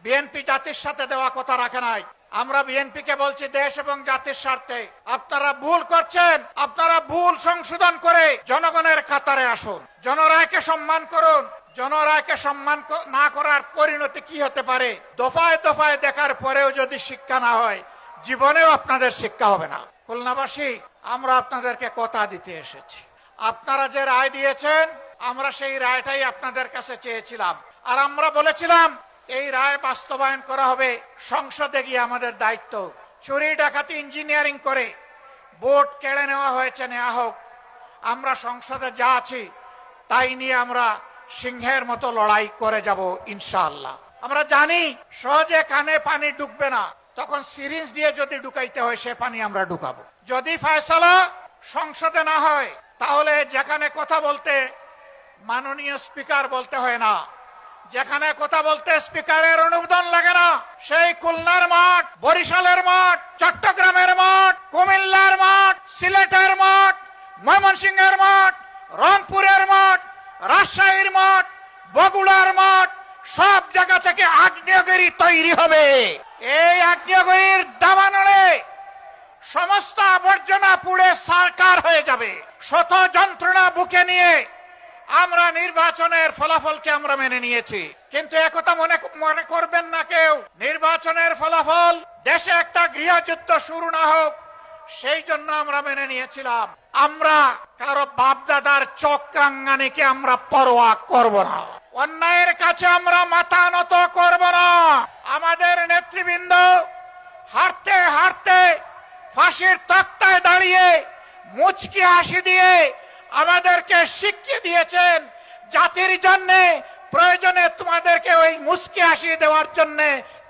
BNP জাতির সাথে দেওয়া কথা রাখে নাই। আমরা বিএনপিকে বলছি দেশ এবং জাতির স্বার্থে আপনারা ভুল করছেন, আপনারা ভুল সংশোধন করে জনগণের কাতারে আসুন, জনরায়কে সম্মান করুন। জনরায়কে সম্মান না করার পরিণতি কি হতে পারে দফায় দফায় দেখার পরেও যদি শিক্ষা না হয়, জীবনেও আপনাদের শিক্ষা হবে না। খুলনাবাসী, আমরা আপনাদেরকে কথা দিতে এসেছি। আপনারা যে রায় দিয়েছেন, আমরা সেই রায়টাই আপনাদের কাছে চেয়েছিলাম। আর আমরা বলেছিলাম এই রায় বাস্তবায়ন করা হবে সংসদে গিয়ে আমাদের দায়িত্ব। চুরি ডাকাতি ইঞ্জিনিয়ারিং করে ভোট কেড়ে নেওয়া হয়েছে, নেওয়া হোক। আমরা সংসদে যা আছি তাই নিয়ে আমরা সিংহের মতো লড়াই করে যাব ইনশাআল্লাহ। আমরা জানি সহজে কানে পানি ঢুকবে না, তখন সিরিঞ্জ দিয়ে যদি ঢুকাইতে হয় সে পানি আমরা ঢুকাবো। যদি ফয়সালা সংসদে না হয়, তাহলে যেখানে কথা বলতে মাননীয় স্পিকার বলতে হয় না, যেখানে কথা বলতে স্পিকারের অনুমোদন লাগে না, সেই খুলনার মাঠ, বরিশালের মাঠ, চট্টগ্রামের মাঠ, কুমিল্লার মাঠ, সিলেটের মাঠ, ময়মনসিংহের মাঠ, রংপুরের মাঠ, রাজশাহীর মাঠ, বগুড়ার মাঠ, সব জায়গা থেকে আগ্নেয়গিরি তৈরি হবে। এই আগ্নেয়গিরির দাবানলে সমস্ত আবর্জনা পুড়ে সারকার হয়ে যাবে। শত যন্ত্রণা বুকে নিয়ে আমরা নির্বাচনের ফলাফলকে আমরা মেনে নিয়েছি, কিন্তু একথা মনে করবেন না কেউ, নির্বাচনের ফলাফল দেশে একটা গৃহযুদ্ধ শুরু না হোক সেই জন্য আমরা মেনে নিয়েছিলাম। আমরা কারো বাপদাদার চক্রাঙ্গানিকে আমরা পরোয়া করব না, অন্যায়ের কাছে আমরা মাথা নত করব না। আমাদের নেতৃবৃন্দ হাঁটতে হাঁটতে ফাঁসির তক্তায় দাঁড়িয়ে মুচকি হাসি দিয়ে আমাদেরকে শিখিয়ে দিয়েছেন, জাতির জন্য প্রয়োজনে তোমাদেরকে ওই মুচকি হাসি দেওয়ার জন্য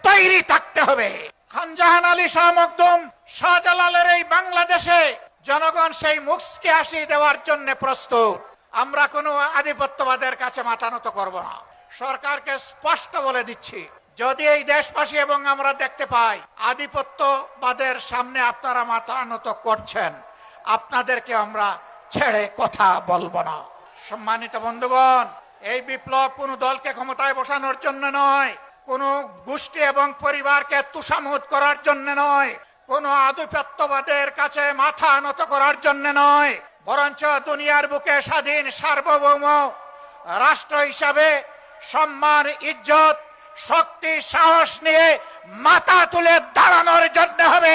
তৈরি থাকতে হবে। খানজাহান আলী শাহ মখদুম, শাহজালালের এই বাংলাদেশে জনগণ সেই মুচকি হাসি দেওয়ার জন্য প্রস্তুত। আমরা কোনো আধিপত্যবাদের কাছে মাথা নত করব না। সরকারকে স্পষ্ট বলে দিচ্ছি, যদি এই দেশবাসী এবং আমরা দেখতে পাই আধিপত্যবাদের সামনে আপনারা মাথা নত করছেন, আপনাদেরকে আমরা ছেড়ে কথা বলবো না। সম্মানিত বন্ধুগণ, এই বিপ্লব কোন দলকে ক্ষমতায় বসানোর জন্য নয়, কোন গোষ্ঠী এবং পরিবারকে তুষামুদ করার জন্য নয়, কোন আধিপত্যবাদের কাছে মাথা নত করার জন্য নয়, বরঞ্চ দুনিয়ার বুকে স্বাধীন সার্বভৌম রাষ্ট্র হিসাবে সম্মান, ইজ্জত, শক্তি, সাহস নিয়ে মাথা তুলে দাঁড়ানোর জন্য হবে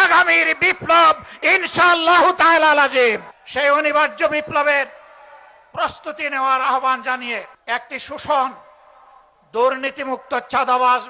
আগামীর বিপ্লব ইনশাআল্লাহ তাআলা লাজিম। সেই অনিবার্য বিপ্লবের প্রস্তুতি নেওয়ার আহ্বান জানিয়ে একটি শোষণ, দুর্নীতিমুক্ত, চাঁদাবাজ